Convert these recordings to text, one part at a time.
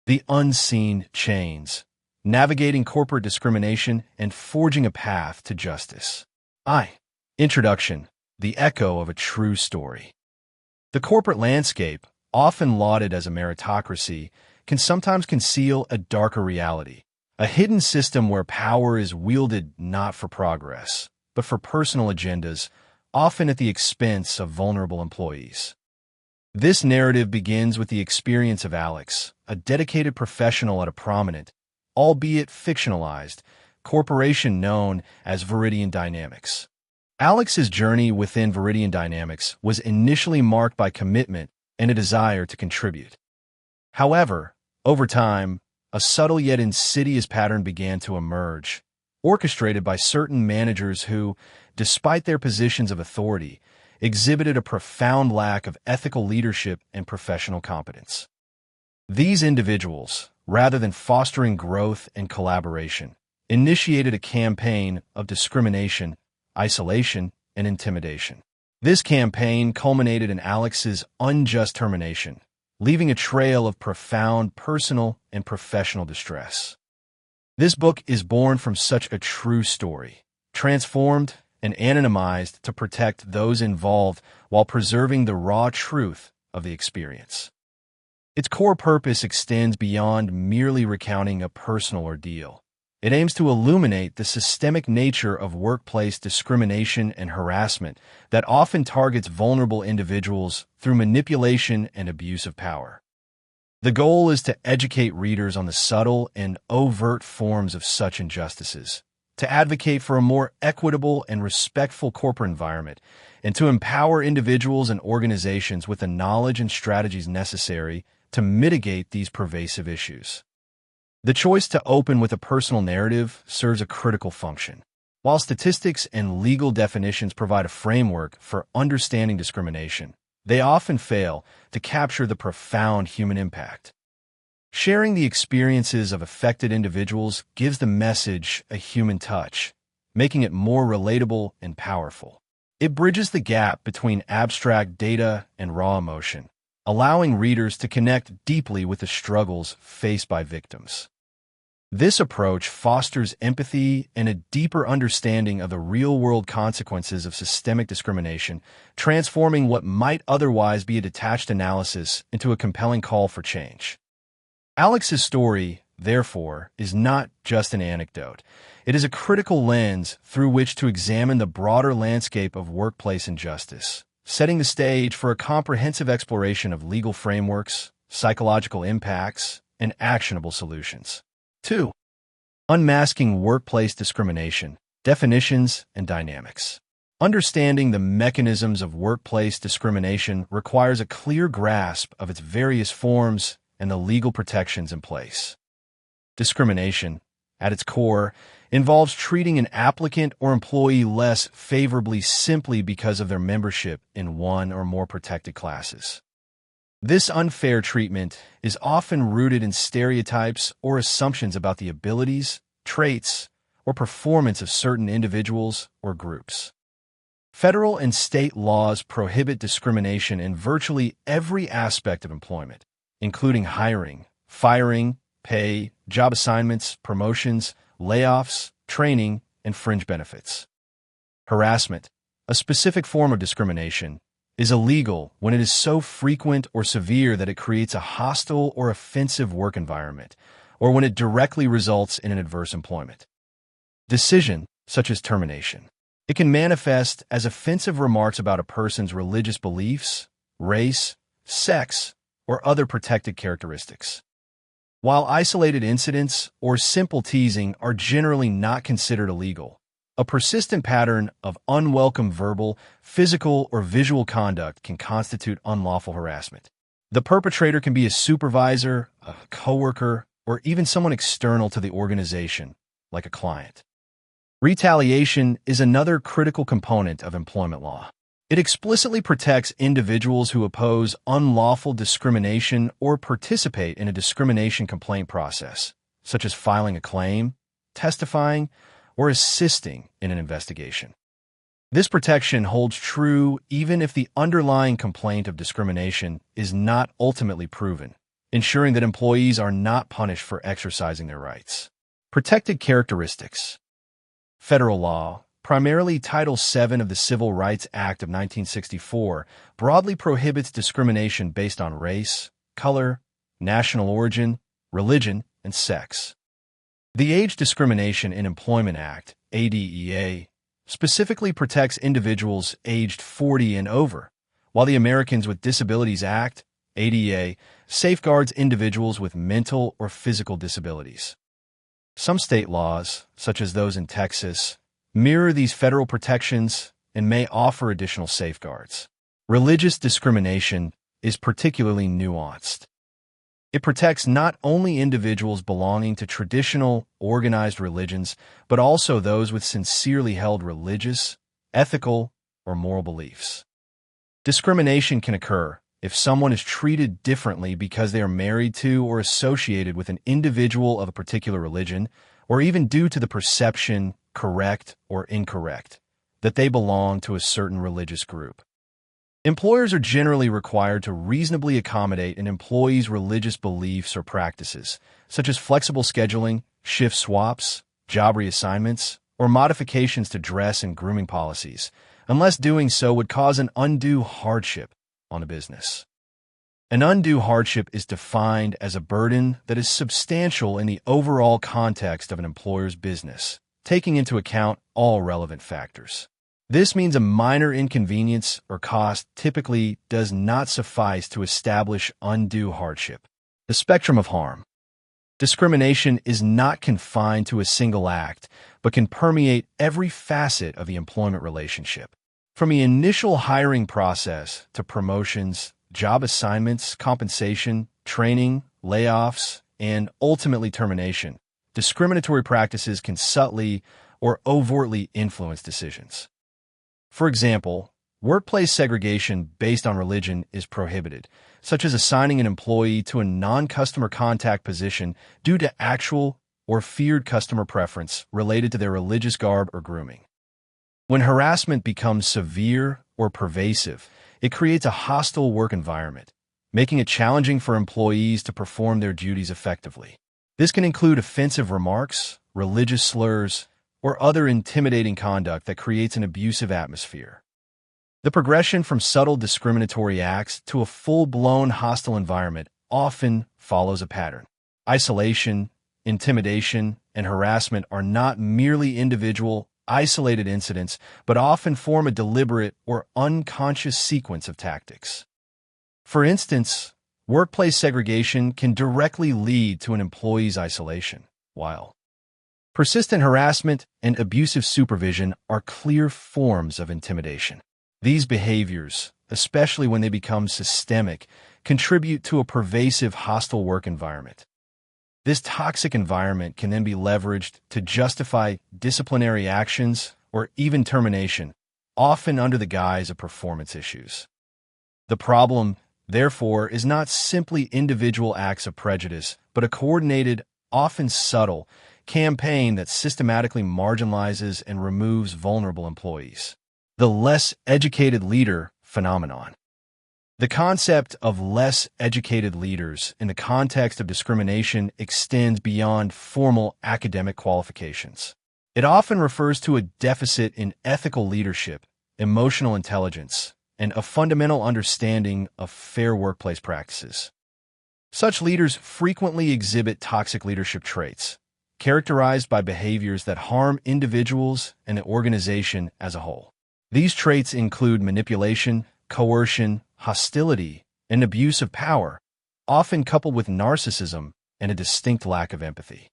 The Unseen Chains, Navigating Corporate Discrimination and Forging a Path to Justice. Introduction, the echo of a true story. The corporate landscape, often lauded as a meritocracy, can sometimes conceal a darker reality, a hidden system where power is wielded not for progress, but for personal agendas, often at the expense of vulnerable employees. This narrative begins with the experience of Alex, a dedicated professional at a prominent, albeit fictionalized, corporation known as Viridian Dynamics. Alex's journey within Viridian Dynamics was initially marked by commitment and a desire to contribute. However, over time, a subtle yet insidious pattern began to emerge, orchestrated by certain managers who, despite their positions of authority, exhibited a profound lack of ethical leadership and professional competence. These individuals, rather than fostering growth and collaboration, initiated a campaign of discrimination, isolation, and intimidation. This campaign culminated in Alex's unjust termination, leaving a trail of profound personal and professional distress. This book is born from such a true story, transformed and anonymized to protect those involved while preserving the raw truth of the experience. Its core purpose extends beyond merely recounting a personal ordeal. It aims to illuminate the systemic nature of workplace discrimination and harassment that often targets vulnerable individuals through manipulation and abuse of power. The goal is to educate readers on the subtle and overt forms of such injustices, to advocate for a more equitable and respectful corporate environment, and to empower individuals and organizations with the knowledge and strategies necessary to mitigate these pervasive issues. The choice to open with a personal narrative serves a critical function. While statistics and legal definitions provide a framework for understanding discrimination, they often fail to capture the profound human impact. Sharing the experiences of affected individuals gives the message a human touch, making it more relatable and powerful. It bridges the gap between abstract data and raw emotion, allowing readers to connect deeply with the struggles faced by victims. This approach fosters empathy and a deeper understanding of the real-world consequences of systemic discrimination, transforming what might otherwise be a detached analysis into a compelling call for change. Alex's story, therefore, is not just an anecdote. It is a critical lens through which to examine the broader landscape of workplace injustice, setting the stage for a comprehensive exploration of legal frameworks, psychological impacts, and actionable solutions. 2. Unmasking workplace discrimination, definitions and dynamics. Understanding the mechanisms of workplace discrimination requires a clear grasp of its various forms and the legal protections in place. Discrimination, at its core, involves treating an applicant or employee less favorably simply because of their membership in one or more protected classes. This unfair treatment is often rooted in stereotypes or assumptions about the abilities, traits, or performance of certain individuals or groups. Federal and state laws prohibit discrimination in virtually every aspect of employment, including hiring, firing, pay, job assignments, promotions, layoffs, training, and fringe benefits. Harassment, a specific form of discrimination, is illegal when it is so frequent or severe that it creates a hostile or offensive work environment, or when it directly results in an adverse employment decision, such as termination. It can manifest as offensive remarks about a person's religious beliefs, race, sex, or other protected characteristics. While isolated incidents or simple teasing are generally not considered illegal, a persistent pattern of unwelcome verbal, physical, or visual conduct can constitute unlawful harassment. The perpetrator can be a supervisor, a coworker, or even someone external to the organization, like a client. Retaliation is another critical component of employment law. It explicitly protects individuals who oppose unlawful discrimination or participate in a discrimination complaint process, such as filing a claim, testifying, or assisting in an investigation. This protection holds true even if the underlying complaint of discrimination is not ultimately proven, ensuring that employees are not punished for exercising their rights. Protected characteristics. Federal law, primarily Title VII of the Civil Rights Act of 1964, broadly prohibits discrimination based on race, color, national origin, religion, and sex. The Age Discrimination in Employment Act, ADEA, specifically protects individuals aged 40 and over, while the Americans with Disabilities Act, ADA, safeguards individuals with mental or physical disabilities. Some state laws, such as those in Texas, mirror these federal protections and may offer additional safeguards. Religious discrimination is particularly nuanced. It protects not only individuals belonging to traditional, organized religions, but also those with sincerely held religious, ethical, or moral beliefs. Discrimination can occur if someone is treated differently because they are married to or associated with an individual of a particular religion, or even due to the perception, correct or incorrect, that they belong to a certain religious group. Employers are generally required to reasonably accommodate an employee's religious beliefs or practices, such as flexible scheduling, shift swaps, job reassignments, or modifications to dress and grooming policies, unless doing so would cause an undue hardship on a business. An undue hardship is defined as a burden that is substantial in the overall context of an employer's business, taking into account all relevant factors. This means a minor inconvenience or cost typically does not suffice to establish undue hardship. The spectrum of harm. Discrimination is not confined to a single act, but can permeate every facet of the employment relationship. From the initial hiring process to promotions, job assignments, compensation, training, layoffs, and ultimately termination, discriminatory practices can subtly or overtly influence decisions. For example, workplace segregation based on religion is prohibited, such as assigning an employee to a non-customer contact position due to actual or feared customer preference related to their religious garb or grooming. When harassment becomes severe or pervasive, it creates a hostile work environment, making it challenging for employees to perform their duties effectively. This can include offensive remarks, religious slurs, or other intimidating conduct that creates an abusive atmosphere. The progression from subtle discriminatory acts to a full-blown hostile environment often follows a pattern. Isolation, intimidation, and harassment are not merely individual, isolated incidents, but often form a deliberate or unconscious sequence of tactics. For instance, workplace segregation can directly lead to an employee's isolation, while persistent harassment and abusive supervision are clear forms of intimidation. These behaviors, especially when they become systemic, contribute to a pervasive hostile work environment. This toxic environment can then be leveraged to justify disciplinary actions or even termination, often under the guise of performance issues. The problem, therefore, is not simply individual acts of prejudice, but a coordinated, often subtle, campaign that systematically marginalizes and removes vulnerable employees. The less educated leader phenomenon. The concept of less educated leaders in the context of discrimination extends beyond formal academic qualifications. It often refers to a deficit in ethical leadership, emotional intelligence, and a fundamental understanding of fair workplace practices. Such leaders frequently exhibit toxic leadership traits, characterized by behaviors that harm individuals and the organization as a whole. These traits include manipulation, coercion, hostility, and abuse of power, often coupled with narcissism and a distinct lack of empathy.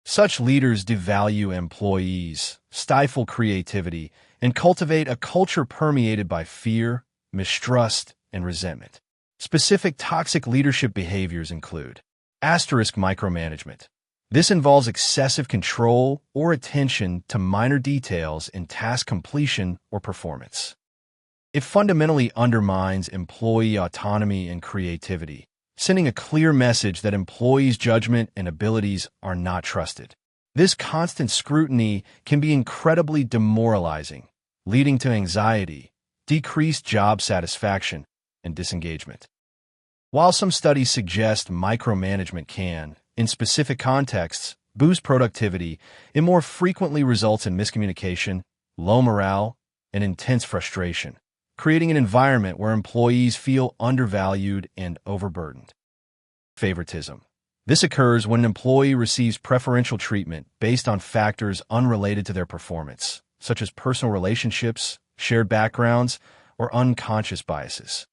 Such leaders devalue employees, stifle creativity, and cultivate a culture permeated by fear, mistrust, and resentment. Specific toxic leadership behaviors include micromanagement. This involves excessive control or attention to minor details in task completion or performance. It fundamentally undermines employee autonomy and creativity, sending a clear message that employees' judgment and abilities are not trusted. This constant scrutiny can be incredibly demoralizing, leading to anxiety, decreased job satisfaction, and disengagement. While some studies suggest micromanagement can, in specific contexts, boost productivity, it more frequently results in miscommunication, low morale, and intense frustration, creating an environment where employees feel undervalued and overburdened. Favoritism. This occurs when an employee receives preferential treatment based on factors unrelated to their performance, such as personal relationships, shared backgrounds, or unconscious biases.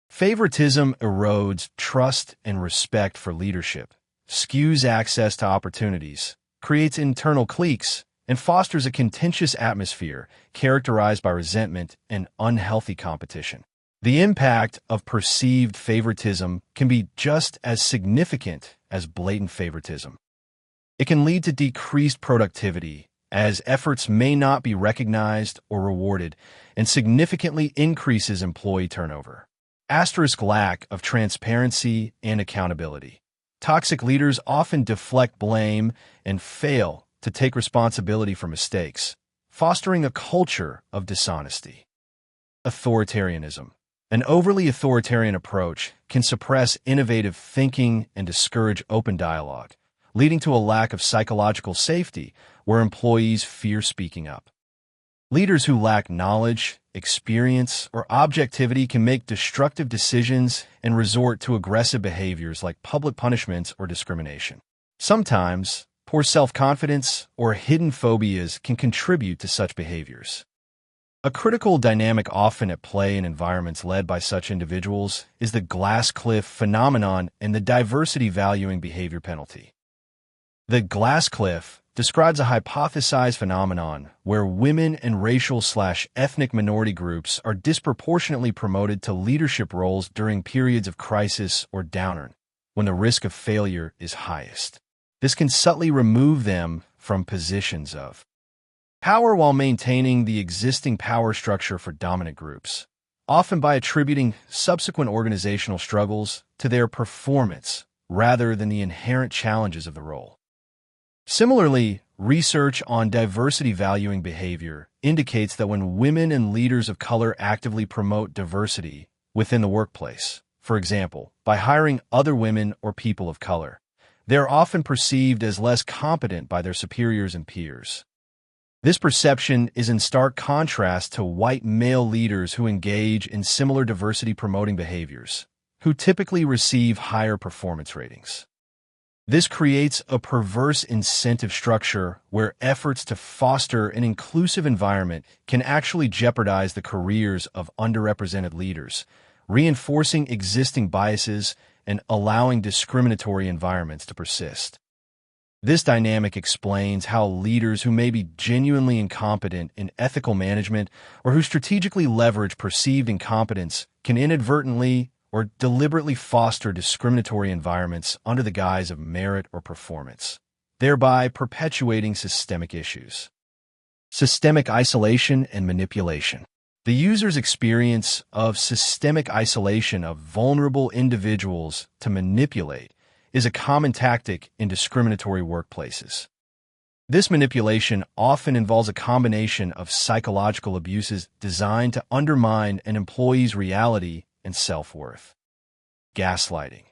Favoritism erodes trust and respect for leadership, skews access to opportunities, creates internal cliques, and fosters a contentious atmosphere characterized by resentment and unhealthy competition. The impact of perceived favoritism can be just as significant as blatant favoritism. It can lead to decreased productivity, as efforts may not be recognized or rewarded, and significantly increases employee turnover. Lack of transparency and accountability. Toxic leaders often deflect blame and fail to take responsibility for mistakes, fostering a culture of dishonesty. Authoritarianism. An overly authoritarian approach can suppress innovative thinking and discourage open dialogue, leading to a lack of psychological safety where employees fear speaking up. Leaders who lack knowledge, experience, or objectivity can make destructive decisions and resort to aggressive behaviors like public punishments or discrimination. Sometimes, poor self-confidence or hidden phobias can contribute to such behaviors. A critical dynamic often at play in environments led by such individuals is the glass cliff phenomenon and the diversity valuing behavior penalty. The glass cliff describes a hypothesized phenomenon where women and racial/ethnic minority groups are disproportionately promoted to leadership roles during periods of crisis or downturn, when the risk of failure is highest. This can subtly remove them from positions of power while maintaining the existing power structure for dominant groups, often by attributing subsequent organizational struggles to their performance rather than the inherent challenges of the role. Similarly, research on diversity valuing behavior indicates that when women and leaders of color actively promote diversity within the workplace, for example, by hiring other women or people of color, they are often perceived as less competent by their superiors and peers. This perception is in stark contrast to white male leaders who engage in similar diversity-promoting behaviors, who typically receive higher performance ratings. This creates a perverse incentive structure where efforts to foster an inclusive environment can actually jeopardize the careers of underrepresented leaders, reinforcing existing biases and allowing discriminatory environments to persist. This dynamic explains how leaders who may be genuinely incompetent in ethical management or who strategically leverage perceived incompetence can inadvertently or deliberately foster discriminatory environments under the guise of merit or performance, thereby perpetuating systemic issues. Systemic isolation and manipulation. The user's experience of systemic isolation of vulnerable individuals to manipulate is a common tactic in discriminatory workplaces. This manipulation often involves a combination of psychological abuses designed to undermine an employee's reality and self-worth. Gaslighting.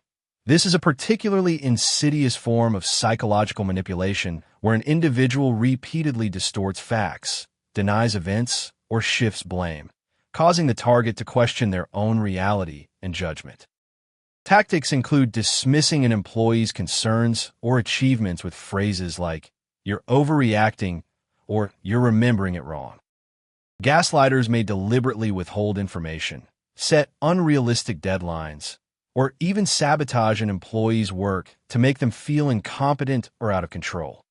This is a particularly insidious form of psychological manipulation where an individual repeatedly distorts facts, denies events, or shifts blame, causing the target to question their own reality and judgment. Tactics include dismissing an employee's concerns or achievements with phrases like, "You're overreacting," or "You're remembering it wrong." Gaslighters may deliberately withhold information, set unrealistic deadlines, or even sabotage an employee's work to make them feel incompetent or out of control.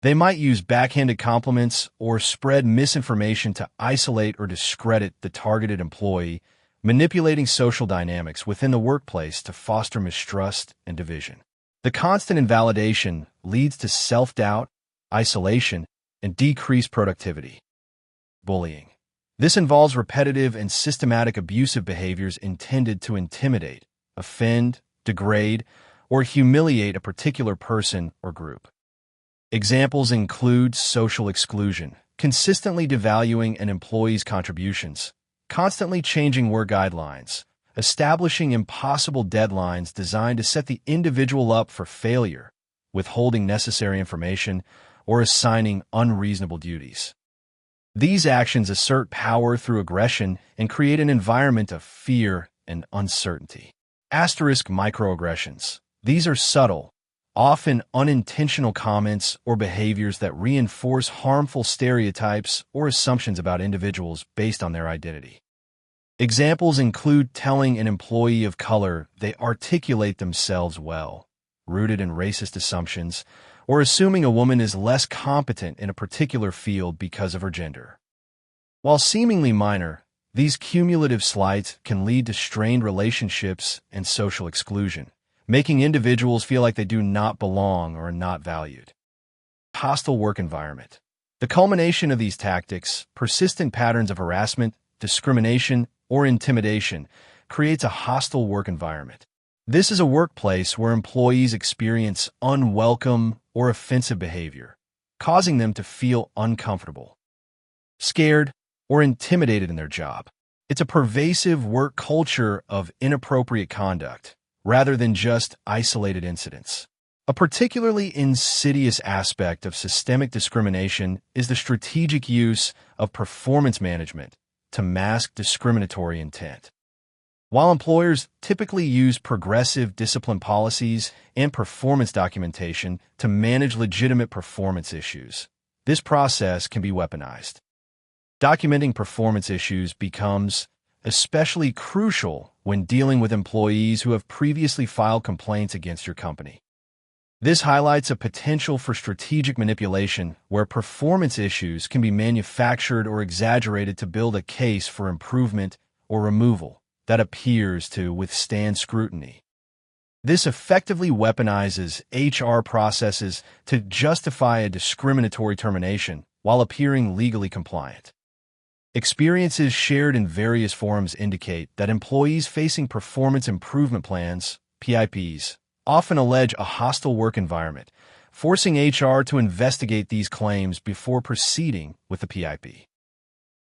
They might use backhanded compliments or spread misinformation to isolate or discredit the targeted employee, manipulating social dynamics within the workplace to foster mistrust and division. The constant invalidation leads to self-doubt, isolation, and decreased productivity. Bullying. This involves repetitive and systematic abusive behaviors intended to intimidate, offend, degrade, or humiliate a particular person or group. Examples include social exclusion, consistently devaluing an employee's contributions, constantly changing work guidelines, establishing impossible deadlines designed to set the individual up for failure, withholding necessary information, or assigning unreasonable duties. These actions assert power through aggression and create an environment of fear and uncertainty. Asterisk microaggressions. These are subtle, often unintentional comments or behaviors that reinforce harmful stereotypes or assumptions about individuals based on their identity. Examples include telling an employee of color they articulate themselves well, rooted in racist assumptions, or assuming a woman is less competent in a particular field because of her gender. While seemingly minor, these cumulative slights can lead to strained relationships and social exclusion, making individuals feel like they do not belong or are not valued. Hostile work environment. The culmination of these tactics, persistent patterns of harassment, discrimination, or intimidation, creates a hostile work environment. This is a workplace where employees experience unwelcome or offensive behavior, causing them to feel uncomfortable, scared, or intimidated in their job. It's a pervasive work culture of inappropriate conduct, rather than just isolated incidents. A particularly insidious aspect of systemic discrimination is the strategic use of performance management to mask discriminatory intent. While employers typically use progressive discipline policies and performance documentation to manage legitimate performance issues, this process can be weaponized. Documenting performance issues becomes especially crucial when dealing with employees who have previously filed complaints against your company. This highlights a potential for strategic manipulation where performance issues can be manufactured or exaggerated to build a case for improvement or removal that appears to withstand scrutiny. This effectively weaponizes HR processes to justify a discriminatory termination while appearing legally compliant. Experiences shared in various forums indicate that employees facing performance improvement plans, PIPs, often allege a hostile work environment, forcing HR to investigate these claims before proceeding with the PIP.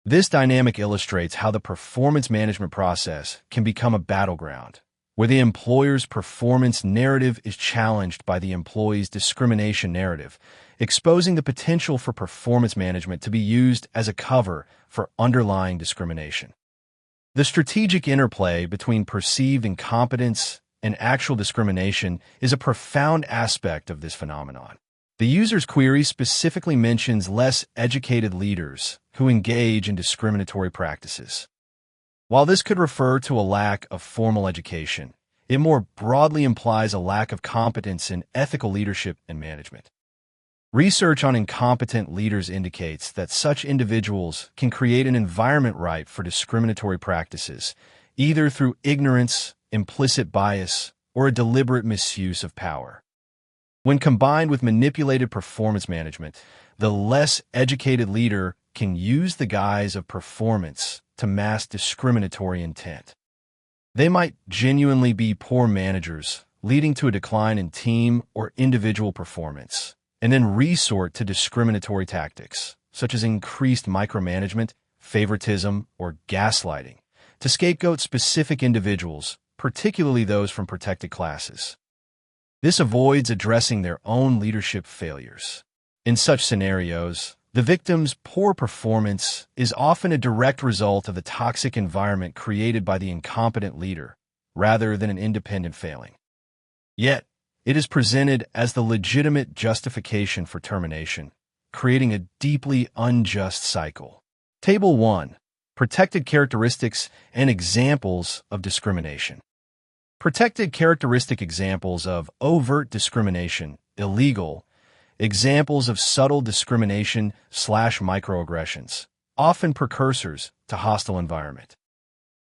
This dynamic illustrates how the performance management process can become a battleground, where the employer's performance narrative is challenged by the employee's discrimination narrative, exposing the potential for performance management to be used as a cover for underlying discrimination. The strategic interplay between perceived incompetence and actual discrimination is a profound aspect of this phenomenon. The user's query specifically mentions less educated leaders who engage in discriminatory practices. While this could refer to a lack of formal education, it more broadly implies a lack of competence in ethical leadership and management. Research on incompetent leaders indicates that such individuals can create an environment ripe for discriminatory practices, either through ignorance, implicit bias, or a deliberate misuse of power. When combined with manipulated performance management, the less educated leader can use the guise of performance to mask discriminatory intent. They might genuinely be poor managers, leading to a decline in team or individual performance, and then resort to discriminatory tactics, such as increased micromanagement, favoritism, or gaslighting, to scapegoat specific individuals, particularly those from protected classes. This avoids addressing their own leadership failures. In such scenarios, the victim's poor performance is often a direct result of the toxic environment created by the incompetent leader, rather than an independent failing. Yet, it is presented as the legitimate justification for termination, creating a deeply unjust cycle. Table 1. Protected characteristics and examples of discrimination. Protected characteristic examples of overt discrimination, illegal, examples of subtle discrimination / microaggressions, often precursors to hostile environment.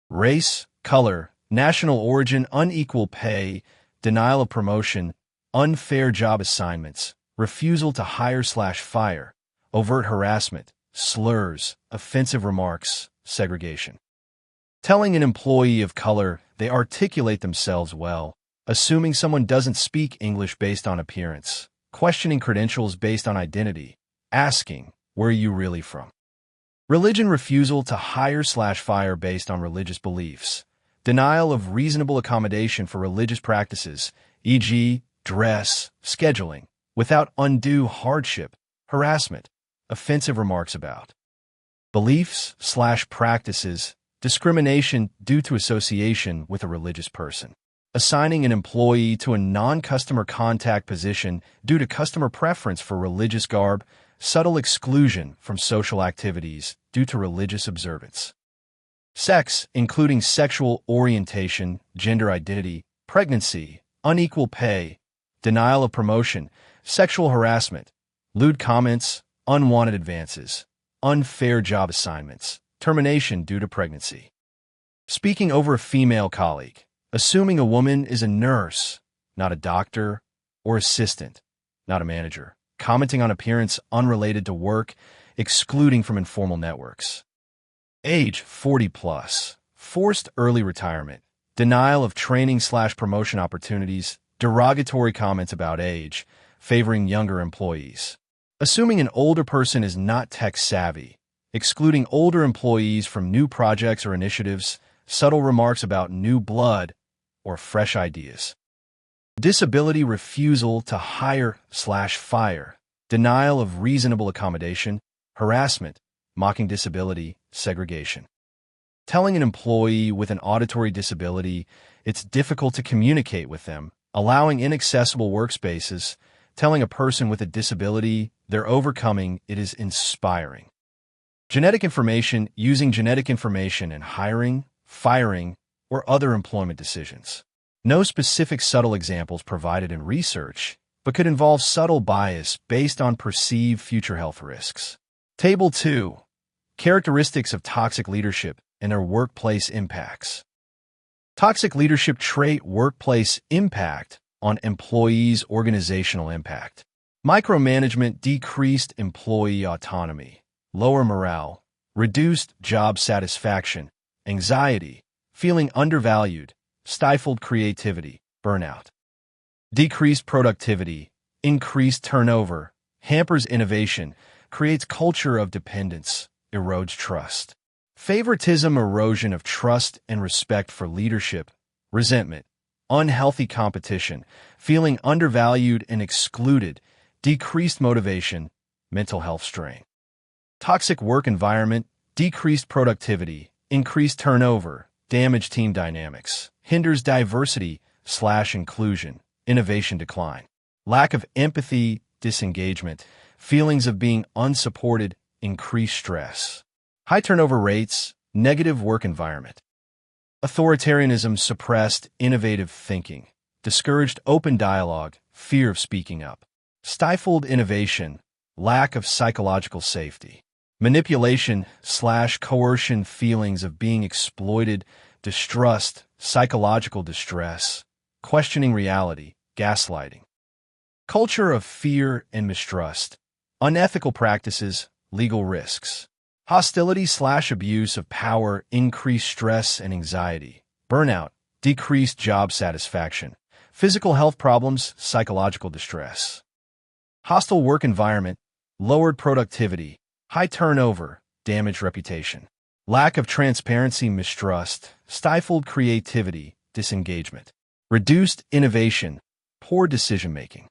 Race, color, national origin, unequal pay, denial of promotion, unfair job assignments, refusal to hire / fire, overt harassment, slurs, offensive remarks, segregation. Telling an employee of color they articulate themselves well, assuming someone doesn't speak English based on appearance, questioning credentials based on identity, asking, "Where are you really from?" Religion refusal to hire / fire based on religious beliefs, Denial of reasonable accommodation for religious practices, e.g., dress, scheduling, without undue hardship, harassment, offensive remarks about. Beliefs/practices, discrimination due to association with a religious person. Assigning an employee to a non-customer contact position due to customer preference for religious garb, subtle exclusion from social activities due to religious observance. Sex, including sexual orientation, gender identity, pregnancy, unequal pay, denial of promotion, sexual harassment, lewd comments, unwanted advances, unfair job assignments, termination due to pregnancy. Speaking over a female colleague, assuming a woman is a nurse, not a doctor, or assistant, not a manager, commenting on appearance unrelated to work, excluding from informal networks. Age 40 plus, forced early retirement, denial of training/promotion opportunities, derogatory comments about age, favoring younger employees. Assuming an older person is not tech-savvy, excluding older employees from new projects or initiatives, subtle remarks about new blood or fresh ideas. Disability refusal to hire/fire, denial of reasonable accommodation, harassment, mocking disability, segregation. Telling an employee with an auditory disability it's difficult to communicate with them, allowing inaccessible workspaces, telling a person with a disability they're overcoming it is inspiring. Genetic information, using genetic information in hiring, firing, or other employment decisions. No specific subtle examples provided in research, but could involve subtle bias based on perceived future health risks. Table 2. Characteristics of toxic leadership and their workplace impacts. Toxic leadership trait workplace impact on employees' organizational impact. Micromanagement, decreased employee autonomy, lower morale, reduced job satisfaction, anxiety, feeling undervalued, stifled creativity, burnout. Decreased productivity, increased turnover, hampers innovation, creates culture of dependence, erodes trust. Favoritism, erosion of trust and respect for leadership, resentment, unhealthy competition, feeling undervalued and excluded, decreased motivation, mental health strain. Toxic work environment, decreased productivity, increased turnover, damaged team dynamics, hinders diversity/inclusion, innovation decline. Lack of empathy, disengagement, feelings of being unsupported, increased stress. High turnover rates, negative work environment. Authoritarianism, suppressed innovative thinking, discouraged open dialogue, fear of speaking up. Stifled innovation, lack of psychological safety. Manipulation/coercion, feelings of being exploited, distrust, psychological distress, questioning reality, gaslighting. Culture of fear and mistrust, unethical practices, legal risks. Hostility/abuse of power, increased stress and anxiety, burnout, decreased job satisfaction, physical health problems, psychological distress. Hostile work environment, lowered productivity, high turnover, damaged reputation. Lack of transparency, mistrust, stifled creativity, disengagement. Reduced innovation, poor decision-making.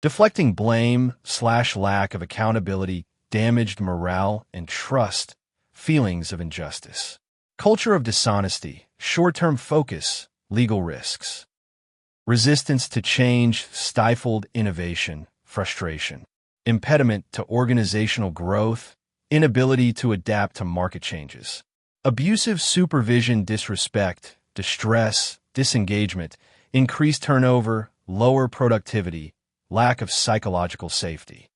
Deflecting blame/lack of accountability, damaged morale and trust, feelings of injustice. Culture of dishonesty, short-term focus, legal risks. Resistance to change, stifled innovation, frustration. Impediment to organizational growth, inability to adapt to market changes. Abusive supervision, disrespect, distress, disengagement, increased turnover, lower productivity, lack of psychological safety.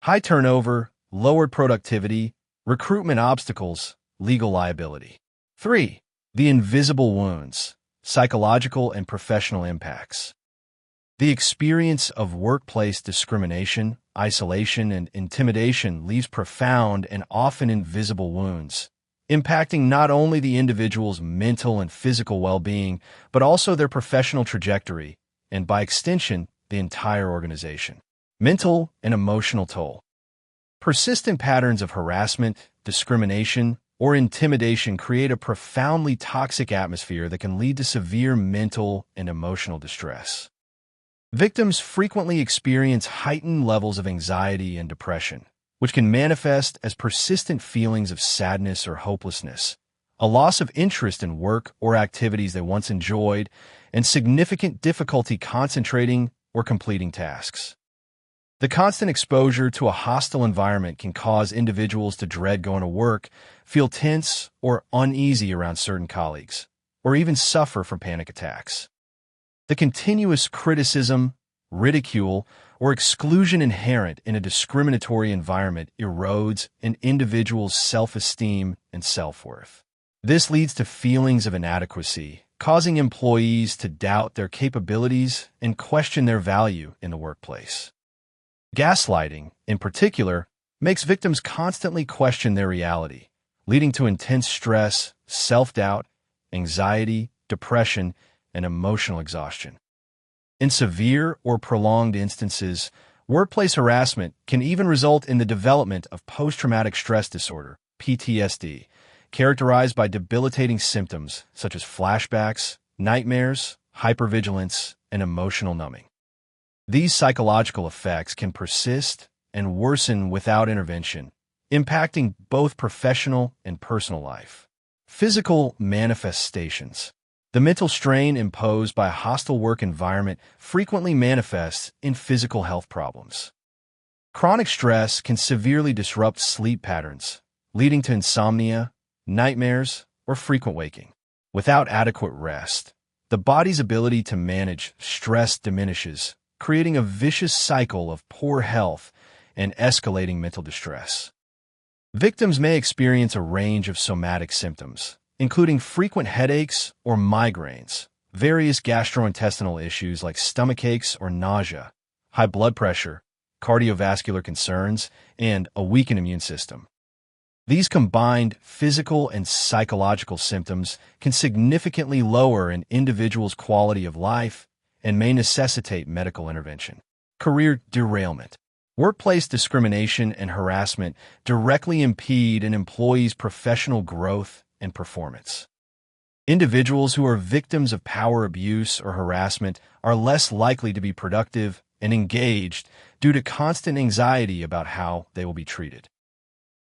High turnover, lowered productivity, recruitment obstacles, legal liability. 3. The invisible wounds, psychological and professional impacts. The experience of workplace discrimination, isolation, and intimidation leaves profound and often invisible wounds, impacting not only the individual's mental and physical well-being, but also their professional trajectory, and by extension, the entire organization. Mental and emotional toll. Persistent patterns of harassment, discrimination, or intimidation create a profoundly toxic atmosphere that can lead to severe mental and emotional distress. Victims frequently experience heightened levels of anxiety and depression, which can manifest as persistent feelings of sadness or hopelessness, a loss of interest in work or activities they once enjoyed, and significant difficulty concentrating or completing tasks. The constant exposure to a hostile environment can cause individuals to dread going to work, feel tense or uneasy around certain colleagues, or even suffer from panic attacks. The continuous criticism, ridicule, or exclusion inherent in a discriminatory environment erodes an individual's self-esteem and self-worth. This leads to feelings of inadequacy, causing employees to doubt their capabilities and question their value in the workplace. Gaslighting, in particular, makes victims constantly question their reality, leading to intense stress, self-doubt, anxiety, depression, and emotional exhaustion. In severe or prolonged instances, workplace harassment can even result in the development of post-traumatic stress disorder, PTSD, characterized by debilitating symptoms such as flashbacks, nightmares, hypervigilance, and emotional numbing. These psychological effects can persist and worsen without intervention, impacting both professional and personal life. Physical manifestations. The mental strain imposed by a hostile work environment frequently manifests in physical health problems. Chronic stress can severely disrupt sleep patterns, leading to insomnia, nightmares, or frequent waking. Without adequate rest, the body's ability to manage stress diminishes, creating a vicious cycle of poor health and escalating mental distress. Victims may experience a range of somatic symptoms, including frequent headaches or migraines, various gastrointestinal issues like stomachaches or nausea, high blood pressure, cardiovascular concerns, and a weakened immune system. These combined physical and psychological symptoms can significantly lower an individual's quality of life and may necessitate medical intervention. Career derailment. Workplace discrimination and harassment directly impede an employee's professional growth and performance. Individuals who are victims of power abuse or harassment are less likely to be productive and engaged due to constant anxiety about how they will be treated.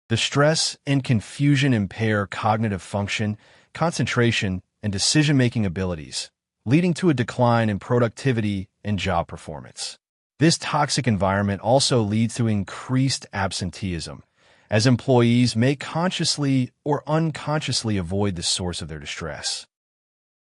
The stress and confusion impair cognitive function, concentration, and decision-making abilities, leading to a decline in productivity and job performance. This toxic environment also leads to increased absenteeism, as employees may consciously or unconsciously avoid the source of their distress,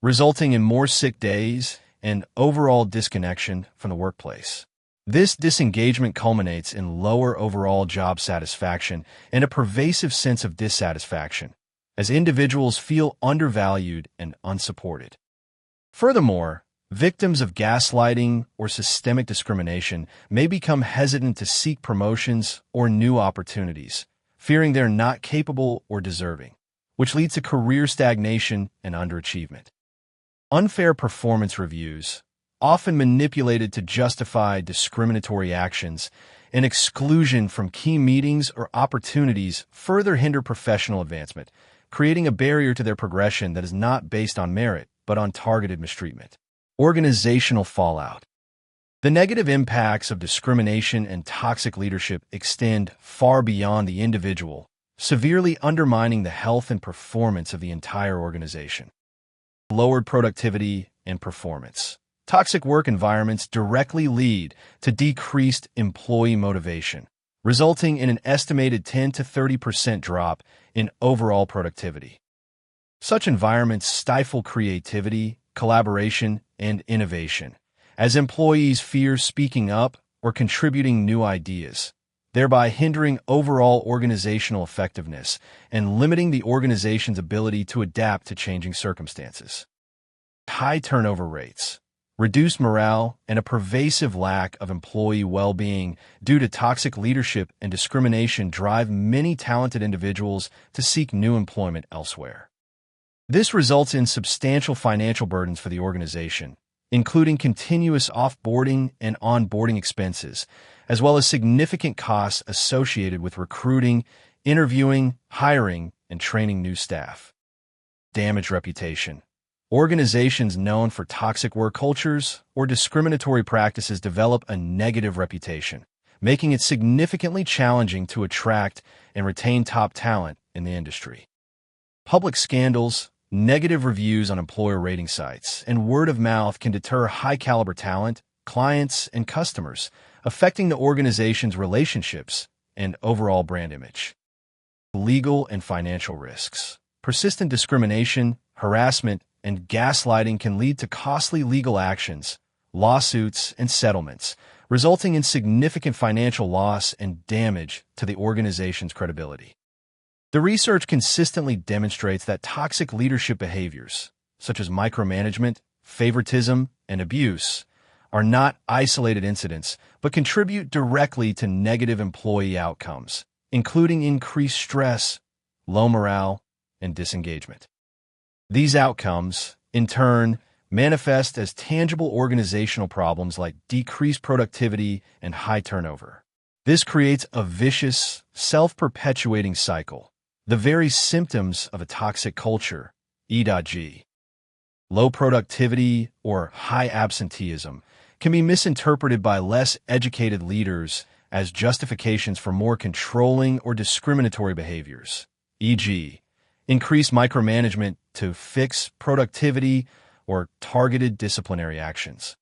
resulting in more sick days and overall disconnection from the workplace. This disengagement culminates in lower overall job satisfaction and a pervasive sense of dissatisfaction, as individuals feel undervalued and unsupported. Furthermore, victims of gaslighting or systemic discrimination may become hesitant to seek promotions or new opportunities, fearing they're not capable or deserving, which leads to career stagnation and underachievement. Unfair performance reviews, often manipulated to justify discriminatory actions, and exclusion from key meetings or opportunities further hinder professional advancement, creating a barrier to their progression that is not based on merit, but on targeted mistreatment. Organizational fallout. The negative impacts of discrimination and toxic leadership extend far beyond the individual, severely undermining the health and performance of the entire organization. Lowered productivity and performance. Toxic work environments directly lead to decreased employee motivation, resulting in an estimated 10 to 30% drop in overall productivity. Such environments stifle creativity, collaboration, and innovation, as employees fear speaking up or contributing new ideas, thereby hindering overall organizational effectiveness and limiting the organization's ability to adapt to changing circumstances. High turnover rates, reduced morale, and a pervasive lack of employee well-being due to toxic leadership and discrimination drive many talented individuals to seek new employment elsewhere. This results in substantial financial burdens for the organization, including continuous off-boarding and on-boarding expenses, as well as significant costs associated with recruiting, interviewing, hiring, and training new staff. Damaged reputation. Organizations known for toxic work cultures or discriminatory practices develop a negative reputation, making it significantly challenging to attract and retain top talent in the industry. Public scandals, negative reviews on employer rating sites, and word of mouth can deter high-caliber talent, clients, and customers, affecting the organization's relationships and overall brand image. Legal and financial risks. Persistent discrimination, harassment, and gaslighting can lead to costly legal actions, lawsuits, and settlements, resulting in significant financial loss and damage to the organization's credibility. The research consistently demonstrates that toxic leadership behaviors, such as micromanagement, favoritism, and abuse, are not isolated incidents, but contribute directly to negative employee outcomes, including increased stress, low morale, and disengagement. These outcomes, in turn, manifest as tangible organizational problems like decreased productivity and high turnover. This creates a vicious, self-perpetuating cycle, the very symptoms of a toxic culture, E.g. Low productivity or high absenteeism can be misinterpreted by less educated leaders as justifications for more controlling or discriminatory behaviors, e.g., increased micromanagement to fix productivity or targeted disciplinary actions.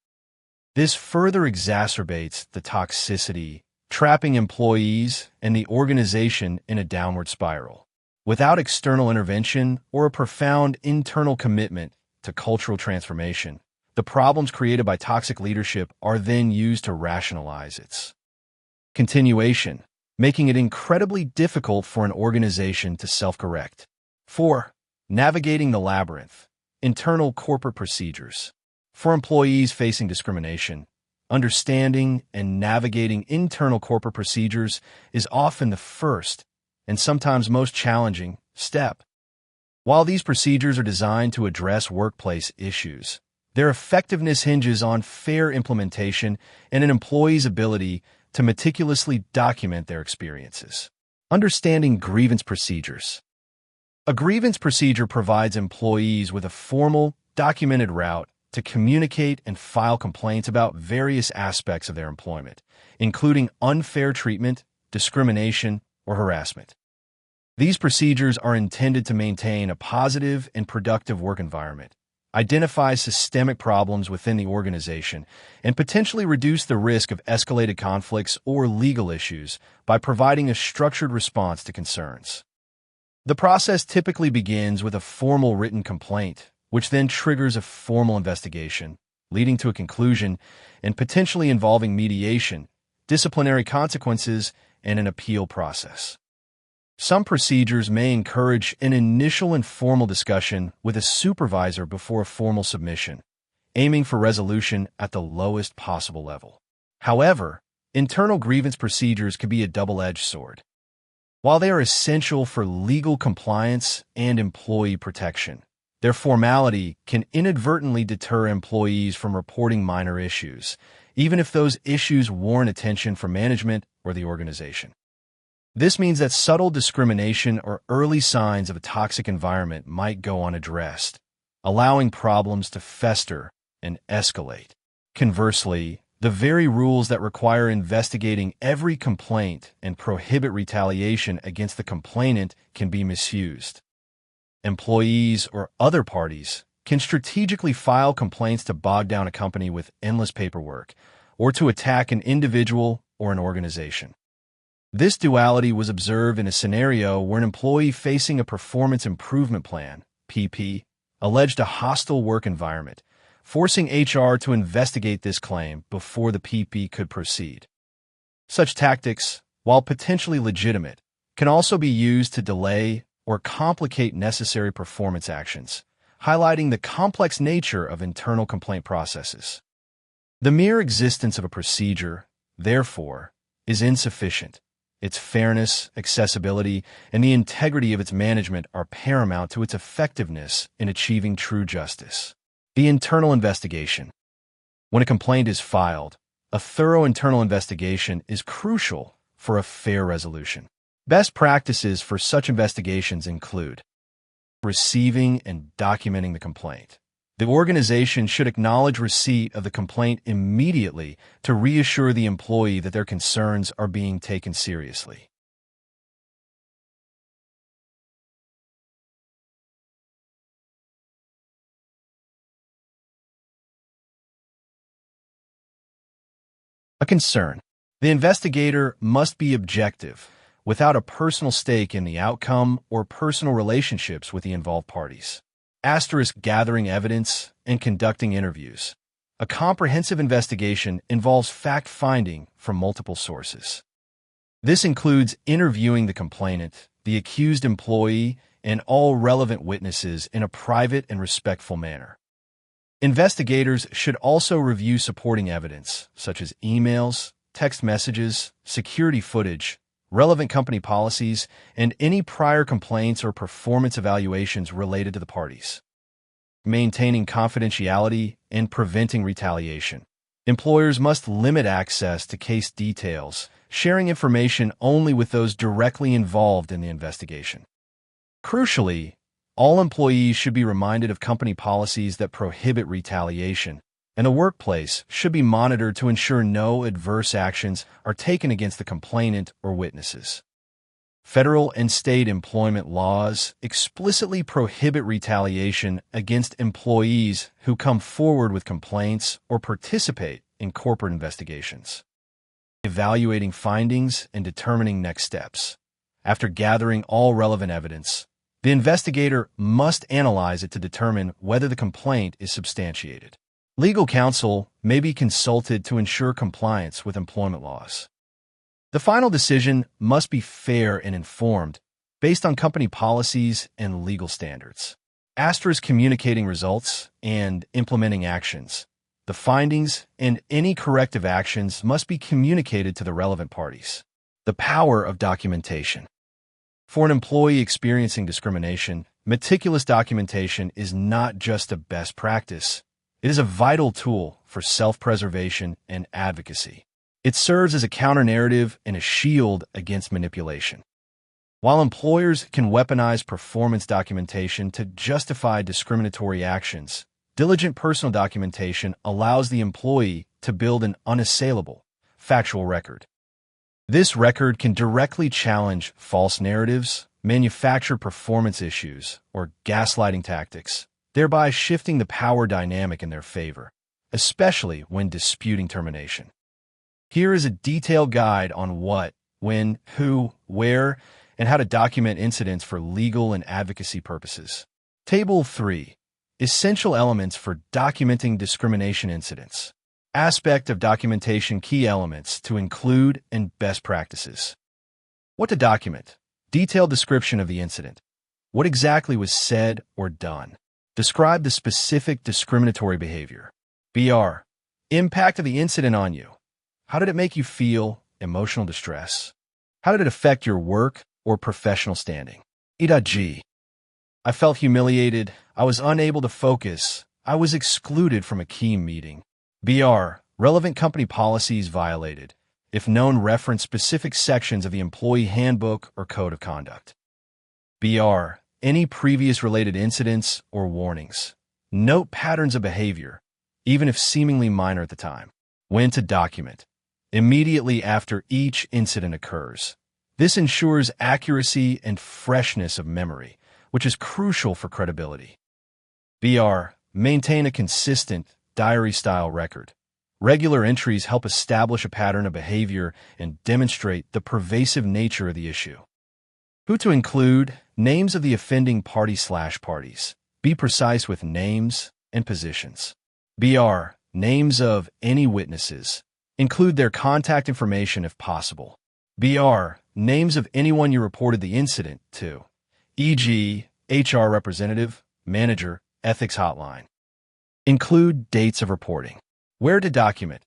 This further exacerbates the toxicity, trapping employees and the organization in a downward spiral. Without external intervention or a profound internal commitment to cultural transformation, the problems created by toxic leadership are then used to rationalize its continuation, making it incredibly difficult for an organization to self-correct. 4. Navigating the labyrinth. Internal corporate procedures. For employees facing discrimination, understanding and navigating internal corporate procedures is often the first and sometimes most challenging step. While these procedures are designed to address workplace issues, their effectiveness hinges on fair implementation and an employee's ability to meticulously document their experiences. Understanding grievance procedures. A grievance procedure provides employees with a formal, documented route to communicate and file complaints about various aspects of their employment, including unfair treatment, discrimination, or harassment. These procedures are intended to maintain a positive and productive work environment, identify systemic problems within the organization, and potentially reduce the risk of escalated conflicts or legal issues by providing a structured response to concerns. The process typically begins with a formal written complaint, which then triggers a formal investigation, leading to a conclusion and potentially involving mediation, disciplinary consequences, and an appeal process. Some procedures may encourage an initial informal discussion with a supervisor before a formal submission, aiming for resolution at the lowest possible level. However, internal grievance procedures can be a double-edged sword. While they are essential for legal compliance and employee protection, their formality can inadvertently deter employees from reporting minor issues, even if those issues warrant attention from management or the organization. This means that subtle discrimination or early signs of a toxic environment might go unaddressed, allowing problems to fester and escalate. Conversely, the very rules that require investigating every complaint and prohibit retaliation against the complainant can be misused. Employees or other parties can strategically file complaints to bog down a company with endless paperwork or to attack an individual or an organization. This duality was observed in a scenario where an employee facing a performance improvement plan, PP, alleged a hostile work environment, forcing HR to investigate this claim before the PP could proceed. Such tactics, while potentially legitimate, can also be used to delay or complicate necessary performance actions, highlighting the complex nature of internal complaint processes. The mere existence of a procedure, therefore, is insufficient. Its fairness, accessibility, and the integrity of its management are paramount to its effectiveness in achieving true justice. The internal investigation. When a complaint is filed, a thorough internal investigation is crucial for a fair resolution. Best practices for such investigations include receiving and documenting the complaint. The organization should acknowledge receipt of the complaint immediately to reassure the employee that their concerns are being taken seriously. A concern. The investigator must be objective, without a personal stake in the outcome or personal relationships with the involved parties. Asterisk gathering evidence and conducting interviews. A comprehensive investigation involves fact-finding from multiple sources. This includes interviewing the complainant, the accused employee, and all relevant witnesses in a private and respectful manner. Investigators should also review supporting evidence, such as emails, text messages, security footage, relevant company policies, and any prior complaints or performance evaluations related to the parties. Maintaining confidentiality and preventing retaliation. Employers must limit access to case details, sharing information only with those directly involved in the investigation. Crucially, all employees should be reminded of company policies that prohibit retaliation, and the workplace should be monitored to ensure no adverse actions are taken against the complainant or witnesses. Federal and state employment laws explicitly prohibit retaliation against employees who come forward with complaints or participate in corporate investigations. Evaluating findings and determining next steps. After gathering all relevant evidence, the investigator must analyze it to determine whether the complaint is substantiated. Legal counsel may be consulted to ensure compliance with employment laws. The final decision must be fair and informed, based on company policies and legal standards. Asterisk communicating results and implementing actions. The findings and any corrective actions must be communicated to the relevant parties. The power of documentation. For an employee experiencing discrimination, meticulous documentation is not just a best practice. It is a vital tool for self-preservation and advocacy. It serves as a counter-narrative and a shield against manipulation. While employers can weaponize performance documentation to justify discriminatory actions, diligent personal documentation allows the employee to build an unassailable, factual record. This record can directly challenge false narratives, manufacture performance issues, or gaslighting tactics, thereby shifting the power dynamic in their favor, especially when disputing termination. Here is a detailed guide on what, when, who, where, and how to document incidents for legal and advocacy purposes. Table 3. Essential elements for documenting discrimination incidents. Aspect of documentation key elements to include and best practices. What to document. Detailed description of the incident. What exactly was said or done. Describe the specific discriminatory behavior. BR. Impact of the incident on you. How did it make you feel? Emotional distress. How did it affect your work or professional standing? E.G. I felt humiliated. I was unable to focus. I was excluded from a key meeting. BR. Relevant company policies violated. If known, reference specific sections of the employee handbook or code of conduct. BR. Any previous related incidents or warnings. Note patterns of behavior, even if seemingly minor at the time. When to document. Immediately after each incident occurs. This ensures accuracy and freshness of memory, which is crucial for credibility. BR. Maintain a consistent, diary-style record. Regular entries help establish a pattern of behavior and demonstrate the pervasive nature of the issue. Who to include? Names of the offending party/parties. Be precise with names and positions. BR. Names of any witnesses. Include their contact information if possible. BR. Names of anyone you reported the incident to, e.g., HR representative, manager, ethics hotline. Include dates of reporting. Where to document.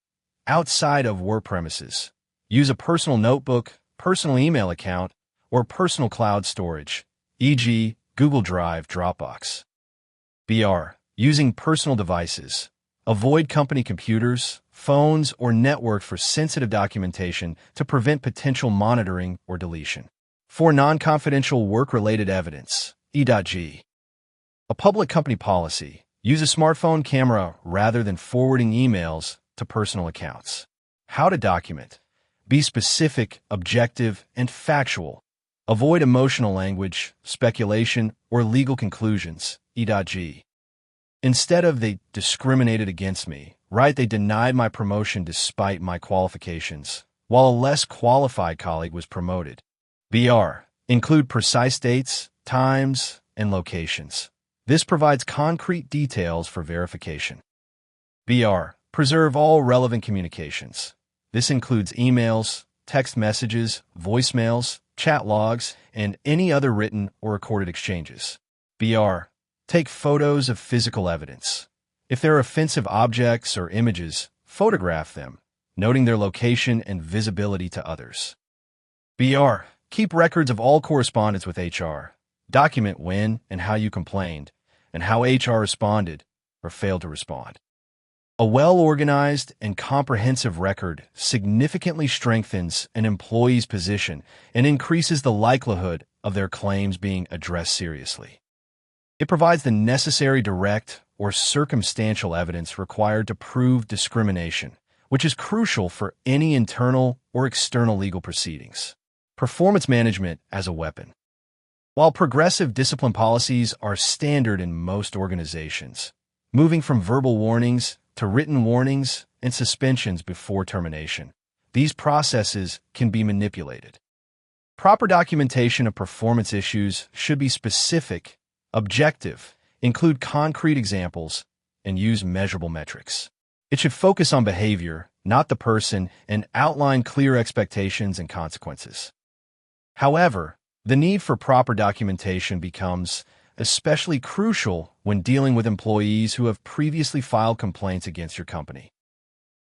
Outside of work premises. Use a personal notebook, personal email account, or personal cloud storage, e.g., Google Drive, Dropbox. BR. Using personal devices. Avoid company computers, phones, or network for sensitive documentation to prevent potential monitoring or deletion. For non-confidential work-related evidence, E.G. A public company policy. Use a smartphone camera rather than forwarding emails to personal accounts. How to document. Be specific, objective, and factual. Avoid emotional language, speculation, or legal conclusions. E.G. Instead of "they discriminated against me," write "they denied my promotion despite my qualifications, while a less qualified colleague was promoted." BR. Include precise dates, times, and locations. This provides concrete details for verification. BR. Preserve all relevant communications. This includes emails, text messages, voicemails, chat logs, and any other written or recorded exchanges. BR. Take photos of physical evidence. If there are offensive objects or images, photograph them, noting their location and visibility to others. BR. Keep records of all correspondence with HR. Document when and how you complained, and how HR responded or failed to respond. A well-organized and comprehensive record significantly strengthens an employee's position and increases the likelihood of their claims being addressed seriously. It provides the necessary direct or circumstantial evidence required to prove discrimination, which is crucial for any internal or external legal proceedings. Performance management as a weapon. While progressive discipline policies are standard in most organizations, moving from verbal warnings to written warnings and suspensions before termination, these processes can be manipulated. Proper documentation of performance issues should be specific, objective, include concrete examples, and use measurable metrics. It should focus on behavior, not the person, and outline clear expectations and consequences. However, the need for proper documentation becomes especially crucial when dealing with employees who have previously filed complaints against your company.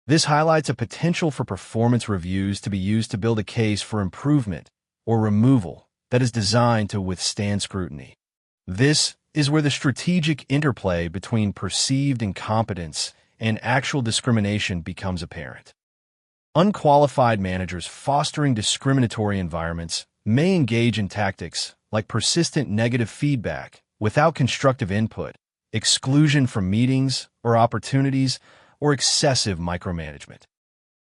This highlights a potential for performance reviews to be used to build a case for improvement or removal that is designed to withstand scrutiny. This is where the strategic interplay between perceived incompetence and actual discrimination becomes apparent. Unqualified managers fostering discriminatory environments may engage in tactics like persistent negative feedback without constructive input, exclusion from meetings or opportunities, or excessive micromanagement.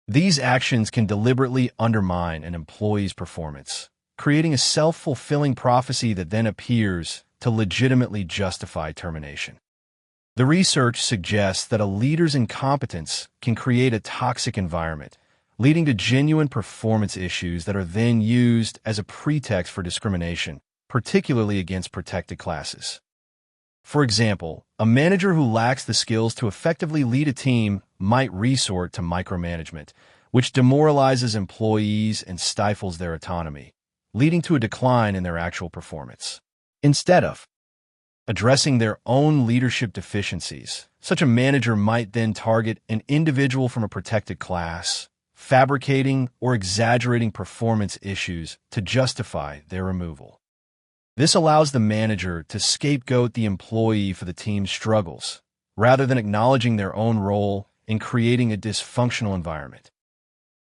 These actions can deliberately undermine an employee's performance, creating a self-fulfilling prophecy that then appears to legitimately justify termination. The research suggests that a leader's incompetence can create a toxic environment, leading to genuine performance issues that are then used as a pretext for discrimination, particularly against protected classes. For example, a manager who lacks the skills to effectively lead a team might resort to micromanagement, which demoralizes employees and stifles their autonomy, leading to a decline in their actual performance. Instead of addressing their own leadership deficiencies, such a manager might then target an individual from a protected class, fabricating or exaggerating performance issues to justify their removal. This allows the manager to scapegoat the employee for the team's struggles, rather than acknowledging their own role in creating a dysfunctional environment.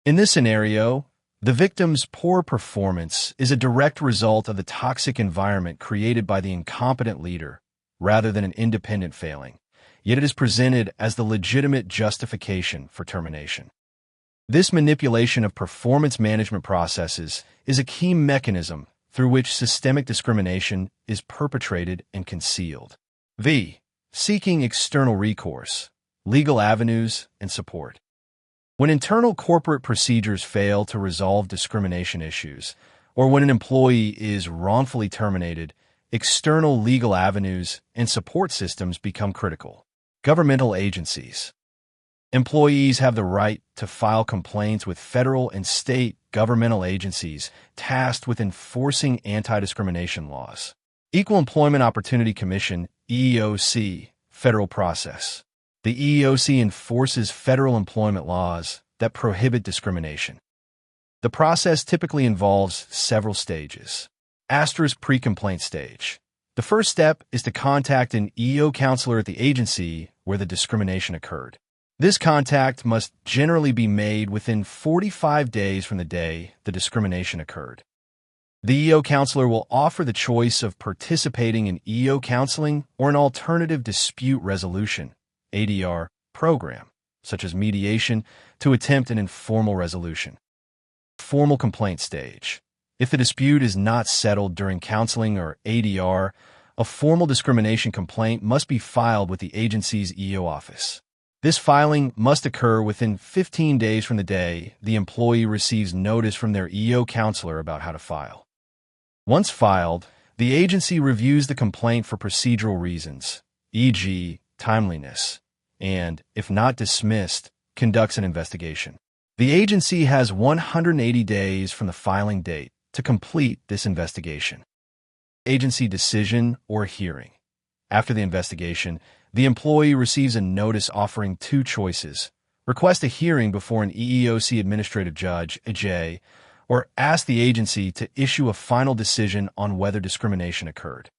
In this scenario, the victim's poor performance is a direct result of the toxic environment created by the incompetent leader, rather than an independent failing, yet it is presented as the legitimate justification for termination. This manipulation of performance management processes is a key mechanism through which systemic discrimination is perpetrated and concealed. V. Seeking external recourse, legal avenues, and support. When internal corporate procedures fail to resolve discrimination issues, or when an employee is wrongfully terminated, external legal avenues and support systems become critical. Governmental agencies. Employees have the right to file complaints with federal and state governmental agencies tasked with enforcing anti-discrimination laws. Equal Employment Opportunity Commission, EEOC, federal process. The EEOC enforces federal employment laws that prohibit discrimination. The process typically involves several stages. Pre-complaint stage. The first step is to contact an EEO counselor at the agency where the discrimination occurred. This contact must generally be made within 45 days from the day the discrimination occurred. The EEO counselor will offer the choice of participating in EEO counseling or an alternative dispute resolution (ADR) program, such as mediation, to attempt an informal resolution. Formal complaint stage. If the dispute is not settled during counseling or ADR, a formal discrimination complaint must be filed with the agency's EEO office. This filing must occur within 15 days from the day the employee receives notice from their EEO counselor about how to file. Once filed, the agency reviews the complaint for procedural reasons, e.g., timeliness, and, if not dismissed, conducts an investigation. The agency has 180 days from the filing date to complete this investigation. Agency decision or hearing. After the investigation, the employee receives a notice offering two choices: request a hearing before an EEOC administrative judge, AJ, or ask the agency to issue a final decision on whether discrimination occurred.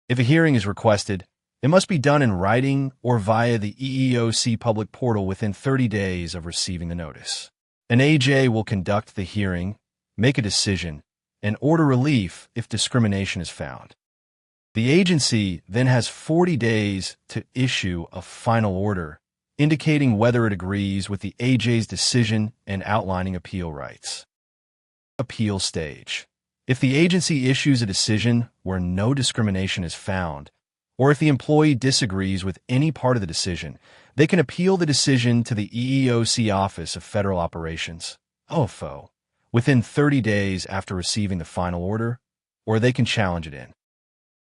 If a hearing is requested, it must be done in writing or via the EEOC public portal within 30 days of receiving the notice. An AJ will conduct the hearing, make a decision, and order relief if discrimination is found. The agency then has 40 days to issue a final order, indicating whether it agrees with the AJ's decision and outlining appeal rights. Appeal stage. If the agency issues a decision where no discrimination is found, or if the employee disagrees with any part of the decision, they can appeal the decision to the EEOC Office of Federal Operations, OFO, within 30 days after receiving the final order, or they can challenge it in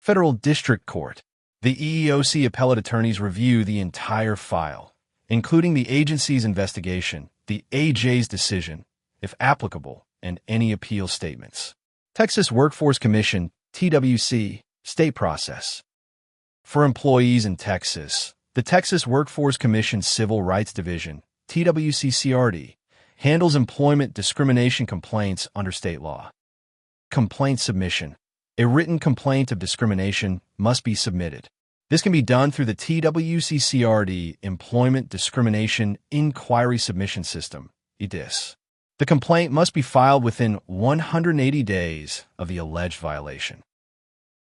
Federal District Court. The EEOC appellate attorneys review the entire file, including the agency's investigation, the AJ's decision, if applicable, and any appeal statements. Texas Workforce Commission, TWC, state process. For employees in Texas, the Texas Workforce Commission Civil Rights Division, TWC-CRD, handles employment discrimination complaints under state law. Complaint submission. A written complaint of discrimination must be submitted. This can be done through the TWC-CRD Employment Discrimination Inquiry Submission System, EDIS. The complaint must be filed within 180 days of the alleged violation.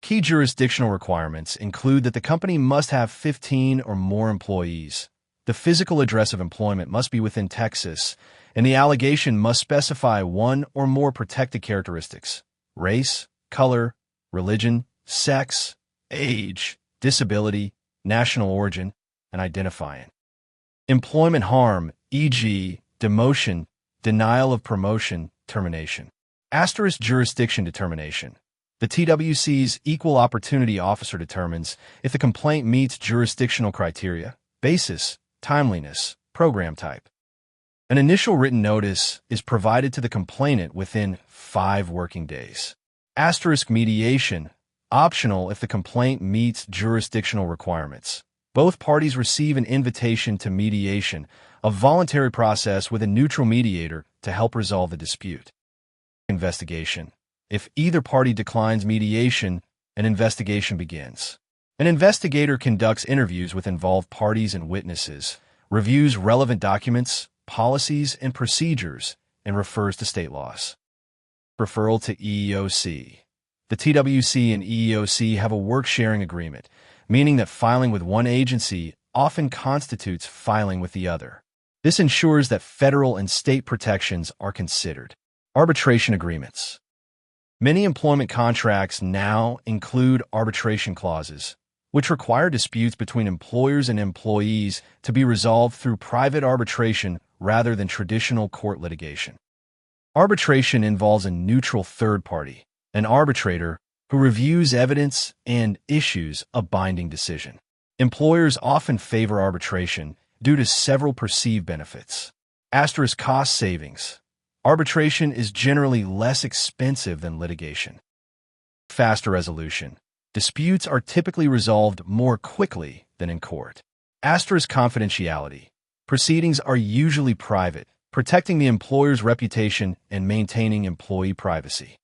Key jurisdictional requirements include that the company must have 15 or more employees, the physical address of employment must be within Texas, and the allegation must specify one or more protected characteristics: race, color, religion, sex, age, disability, national origin, and identifying. Employment harm, e.g., demotion, denial of promotion, termination. Asterisk jurisdiction determination. The TWC's Equal Opportunity Officer determines if the complaint meets jurisdictional criteria, basis, timeliness, program type. An initial written notice is provided to the complainant within 5 working days. Asterisk mediation, optional if the complaint meets jurisdictional requirements. Both parties receive an invitation to mediation, a voluntary process with a neutral mediator to help resolve the dispute. Investigation. If either party declines mediation, an investigation begins. An investigator conducts interviews with involved parties and witnesses, reviews relevant documents, policies, and procedures, and refers to state laws. Referral to EEOC. The TWC and EEOC have a work-sharing agreement, meaning that filing with one agency often constitutes filing with the other. This ensures that federal and state protections are considered. Arbitration agreements. Many employment contracts now include arbitration clauses, which require disputes between employers and employees to be resolved through private arbitration rather than traditional court litigation. Arbitration involves a neutral third party, an arbitrator, who reviews evidence and issues a binding decision. Employers often favor arbitration due to several perceived benefits. Asterisk cost savings. Arbitration is generally less expensive than litigation. Faster resolution. Disputes are typically resolved more quickly than in court. Asterisk confidentiality. Proceedings are usually private, protecting the employer's reputation and maintaining employee privacy.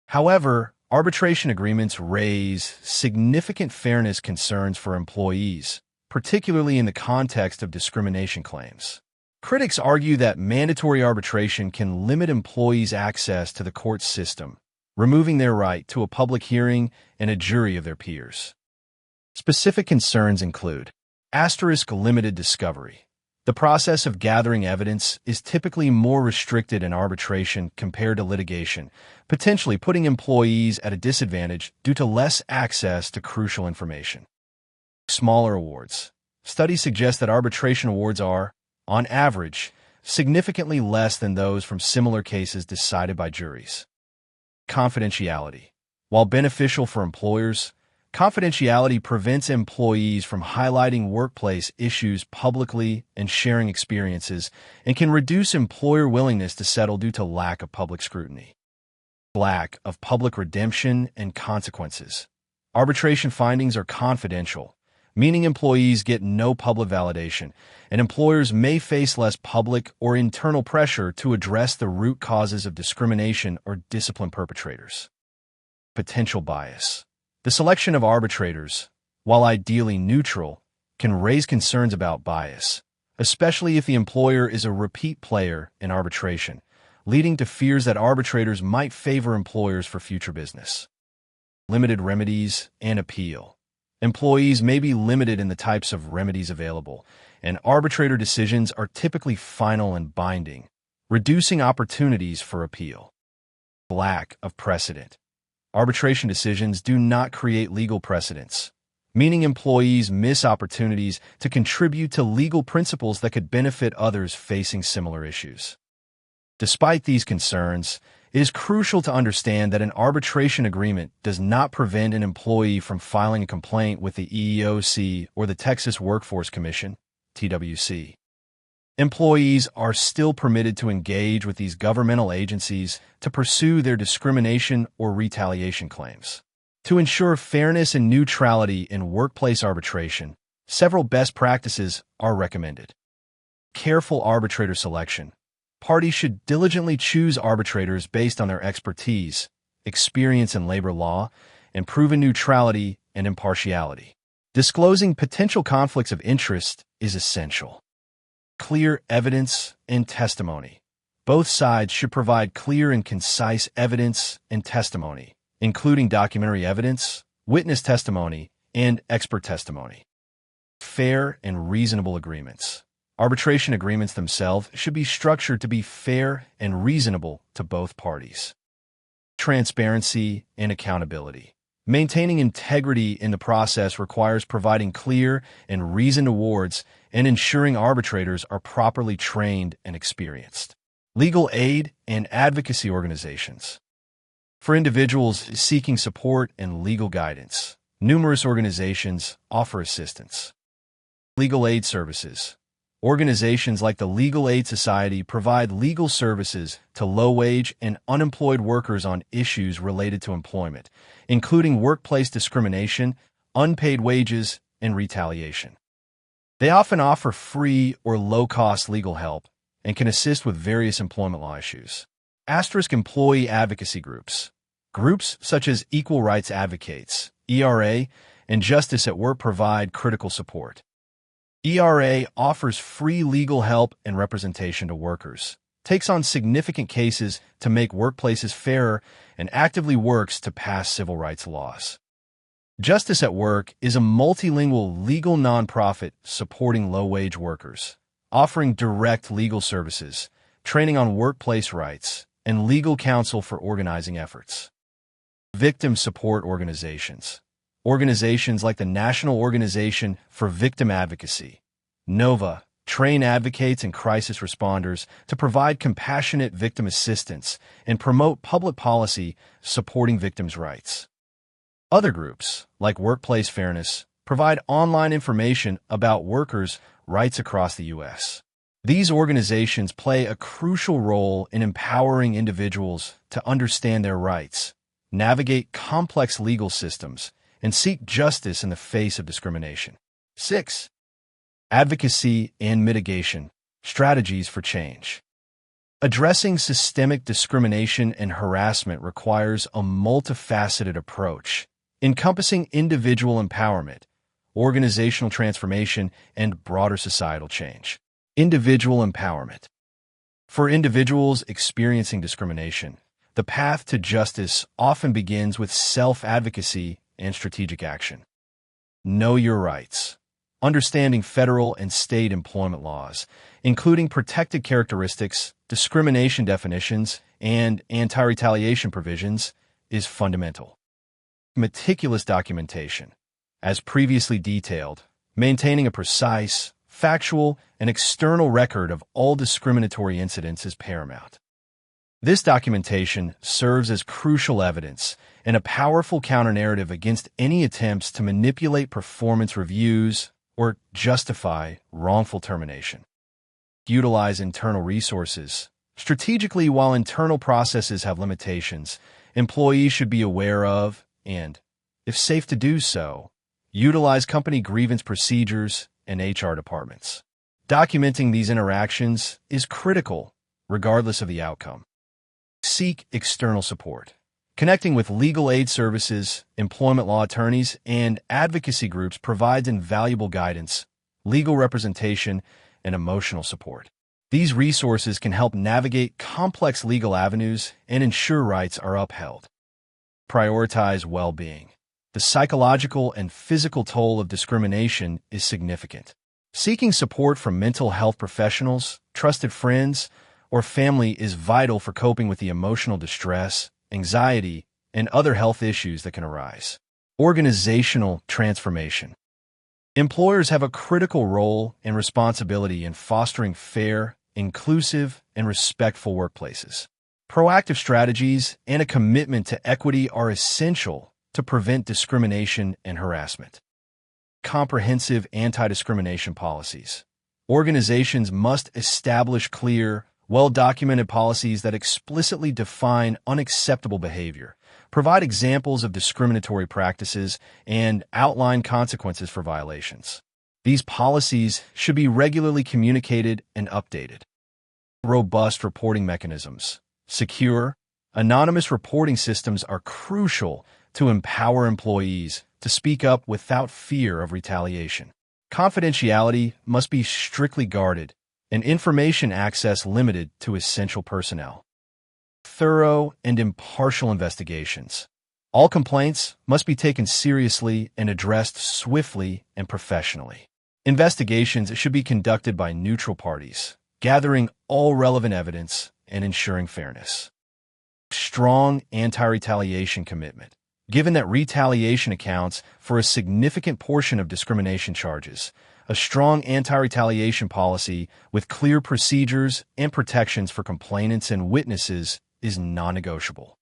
However, arbitration agreements raise significant fairness concerns for employees, particularly in the context of discrimination claims. Critics argue that mandatory arbitration can limit employees' access to the court system, removing their right to a public hearing and a jury of their peers. Specific concerns include limited discovery. The process of gathering evidence is typically more restricted in arbitration compared to litigation, potentially putting employees at a disadvantage due to less access to crucial information. Smaller awards. Studies suggest that arbitration awards are, on average, significantly less than those from similar cases decided by juries. Confidentiality. While beneficial for employers, confidentiality prevents employees from highlighting workplace issues publicly and sharing experiences, and can reduce employer willingness to settle due to lack of public scrutiny. Lack of public redemption and consequences. Arbitration findings are confidential, meaning employees get no public validation, and employers may face less public or internal pressure to address the root causes of discrimination or discipline perpetrators. Potential bias. The selection of arbitrators, while ideally neutral, can raise concerns about bias, especially if the employer is a repeat player in arbitration, leading to fears that arbitrators might favor employers for future business. Limited remedies and appeal. Employees may be limited in the types of remedies available, and arbitrator decisions are typically final and binding, reducing opportunities for appeal. Lack of precedent. Arbitration decisions do not create legal precedents, meaning employees miss opportunities to contribute to legal principles that could benefit others facing similar issues. Despite these concerns, it is crucial to understand that an arbitration agreement does not prevent an employee from filing a complaint with the EEOC or the Texas Workforce Commission, TWC. Employees are still permitted to engage with these governmental agencies to pursue their discrimination or retaliation claims. To ensure fairness and neutrality in workplace arbitration, several best practices are recommended. Careful arbitrator selection. Parties should diligently choose arbitrators based on their expertise, experience in labor law, and proven neutrality and impartiality. Disclosing potential conflicts of interest is essential. Clear evidence and testimony. Both sides should provide clear and concise evidence and testimony, including documentary evidence, witness testimony, and expert testimony. Fair and reasonable agreements. Arbitration agreements themselves should be structured to be fair and reasonable to both parties. Transparency and accountability. Maintaining integrity in the process requires providing clear and reasoned awards and ensuring arbitrators are properly trained and experienced. Legal aid and advocacy organizations. For individuals seeking support and legal guidance, numerous organizations offer assistance. Legal aid services. Organizations like the Legal Aid Society provide legal services to low-wage and unemployed workers on issues related to employment, including workplace discrimination, unpaid wages, and retaliation. They often offer free or low-cost legal help and can assist with various employment law issues. Employee advocacy groups. Groups such as Equal Rights Advocates, ERA, and Justice at Work provide critical support. ERA offers free legal help and representation to workers, takes on significant cases to make workplaces fairer, and actively works to pass civil rights laws. Justice at Work is a multilingual legal nonprofit supporting low-wage workers, offering direct legal services, training on workplace rights, and legal counsel for organizing efforts. Victim support organizations. Organizations like the National Organization for Victim Advocacy, NOVA, train advocates and crisis responders to provide compassionate victim assistance and promote public policy supporting victims' rights. Other groups, like Workplace Fairness, provide online information about workers' rights across the U.S. These organizations play a crucial role in empowering individuals to understand their rights, navigate complex legal systems, and seek justice in the face of discrimination. 6. Advocacy and mitigation. Strategies for change. Addressing systemic discrimination and harassment requires a multifaceted approach, encompassing individual empowerment, organizational transformation, and broader societal change. Individual empowerment. For individuals experiencing discrimination, The path to justice often begins with self-advocacy and strategic action. Know your rights. Understanding federal and state employment laws, including protected characteristics, discrimination definitions, and anti-retaliation provisions, is fundamental. Meticulous documentation. As previously detailed, maintaining a precise, factual, and external record of all discriminatory incidents is paramount. This documentation serves as crucial evidence and a powerful counter-narrative against any attempts to manipulate performance reviews or justify wrongful termination. Utilize internal resources. Strategically, while internal processes have limitations, employees should be aware of and, if safe to do so, utilize company grievance procedures and HR departments. Documenting these interactions is critical, regardless of the outcome. Seek external support. Connecting with legal aid services, employment law attorneys, and advocacy groups provides invaluable guidance, legal representation, and emotional support. These resources can help navigate complex legal avenues and ensure rights are upheld. Prioritize well-being. The psychological and physical toll of discrimination is significant. Seeking support from mental health professionals, trusted friends, or family is vital for coping with the emotional distress, anxiety, and other health issues that can arise. Organizational transformation. Employers have a critical role and responsibility in fostering fair, inclusive, and respectful workplaces. Proactive strategies and a commitment to equity are essential to prevent discrimination and harassment. Comprehensive anti-discrimination policies. Organizations must establish clear, well-documented policies that explicitly define unacceptable behavior, provide examples of discriminatory practices, and outline consequences for violations. These policies should be regularly communicated and updated. Robust reporting mechanisms. Secure, anonymous reporting systems are crucial to empower employees to speak up without fear of retaliation. Confidentiality must be strictly guarded, and information access limited to essential personnel. Thorough and impartial investigations. All complaints must be taken seriously and addressed swiftly and professionally. Investigations should be conducted by neutral parties, gathering all relevant evidence and ensuring fairness. Strong anti-retaliation commitment. Given that retaliation accounts for a significant portion of discrimination charges, a strong anti-retaliation policy with clear procedures and protections for complainants and witnesses is non-negotiable.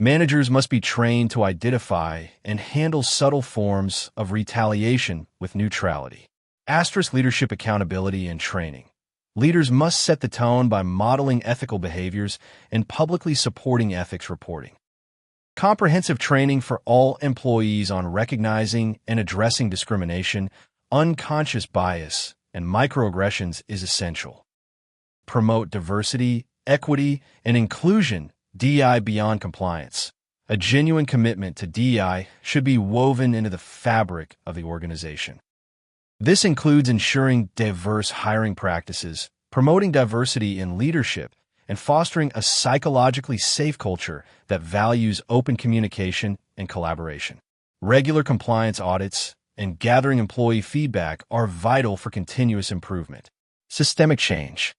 Managers must be trained to identify and handle subtle forms of retaliation with neutrality. Asterisk leadership accountability and training. Leaders must set the tone by modeling ethical behaviors and publicly supporting ethics reporting. Comprehensive training for all employees on recognizing and addressing discrimination, unconscious bias, and microaggressions is essential. Promote diversity, equity, and inclusion, DEI beyond compliance. A genuine commitment to DEI should be woven into the fabric of the organization. This includes ensuring diverse hiring practices, promoting diversity in leadership, and fostering a psychologically safe culture that values open communication and collaboration. Regular compliance audits and gathering employee feedback are vital for continuous improvement. Systemic change.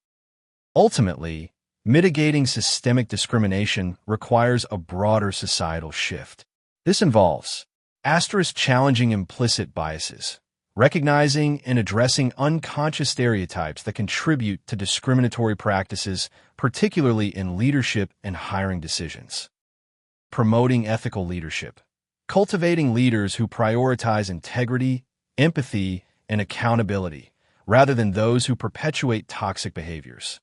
Ultimately, mitigating systemic discrimination requires a broader societal shift. This involves challenging implicit biases, recognizing and addressing unconscious stereotypes that contribute to discriminatory practices, particularly in leadership and hiring decisions. Promoting ethical leadership. Cultivating leaders who prioritize integrity, empathy, and accountability, rather than those who perpetuate toxic behaviors.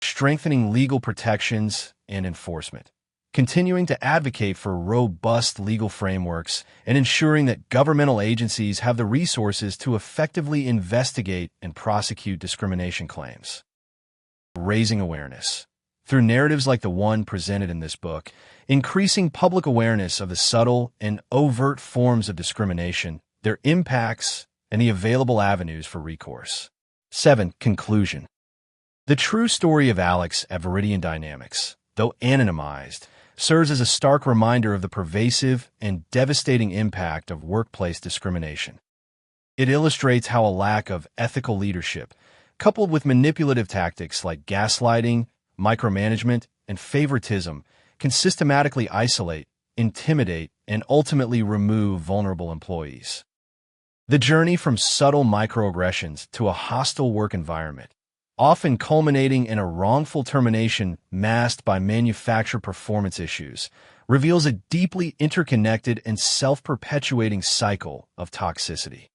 Strengthening legal protections and enforcement. Continuing to advocate for robust legal frameworks and ensuring that governmental agencies have the resources to effectively investigate and prosecute discrimination claims. Raising awareness. Through narratives like the one presented in this book, increasing public awareness of the subtle and overt forms of discrimination, their impacts, and the available avenues for recourse. 7. Conclusion. The true story of Alex at Viridian Dynamics, the though anonymized, serves as a stark reminder of the pervasive and devastating impact of workplace discrimination. It illustrates how a lack of ethical leadership, coupled with manipulative tactics like gaslighting, micromanagement, and favoritism, can systematically isolate, intimidate, and ultimately remove vulnerable employees. The journey from subtle microaggressions to a hostile work environment, often culminating in a wrongful termination masked by manufactured performance issues, reveals a deeply interconnected and self-perpetuating cycle of toxicity.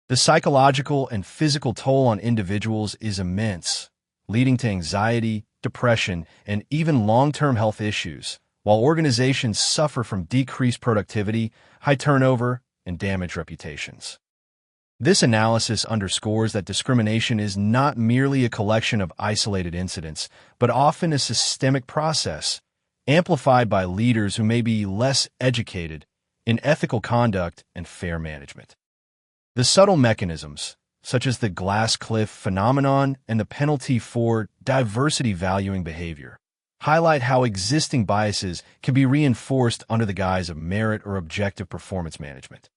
The psychological and physical toll on individuals is immense, leading to anxiety, depression, and even long-term health issues, while organizations suffer from decreased productivity, high turnover, and damaged reputations. This analysis underscores that discrimination is not merely a collection of isolated incidents, but often a systemic process, amplified by leaders who may be less educated in ethical conduct and fair management. The subtle mechanisms, such as the glass cliff phenomenon and the penalty for diversity-valuing behavior, highlight how existing biases can be reinforced under the guise of merit or objective performance management.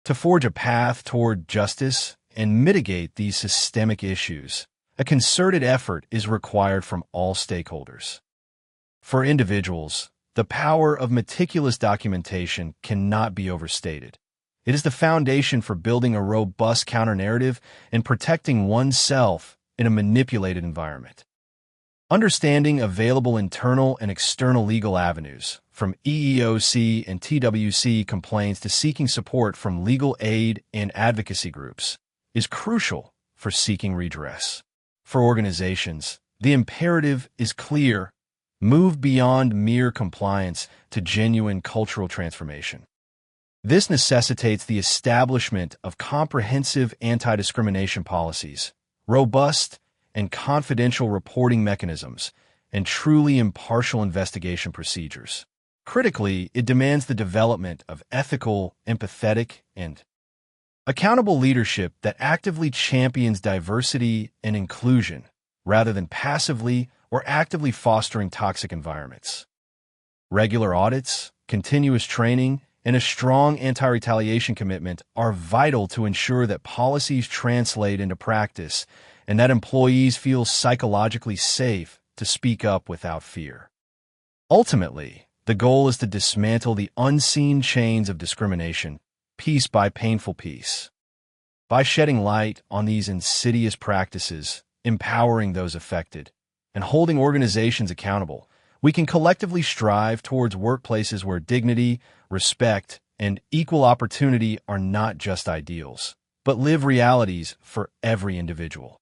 To forge a path toward justice and mitigate these systemic issues, a concerted effort is required from all stakeholders. For individuals, the power of meticulous documentation cannot be overstated. It is the foundation for building a robust counter-narrative and protecting oneself in a manipulated environment. Understanding available internal and external legal avenues, from EEOC and TWC complaints to seeking support from legal aid and advocacy groups, is crucial for seeking redress. For organizations, the imperative is clear: move beyond mere compliance to genuine cultural transformation. This necessitates the establishment of comprehensive anti-discrimination policies, robust and confidential reporting mechanisms, and truly impartial investigation procedures. Critically, it demands the development of ethical, empathetic, and accountable leadership that actively champions diversity and inclusion, rather than passively or actively fostering toxic environments. Regular audits, continuous training, and a strong anti-retaliation commitment are vital to ensure that policies translate into practice and that employees feel psychologically safe to speak up without fear. Ultimately, the goal is to dismantle the unseen chains of discrimination, piece by painful piece. By shedding light on these insidious practices, empowering those affected, and holding organizations accountable, we can collectively strive towards workplaces where dignity, respect, and equal opportunity are not just ideals, but live realities for every individual.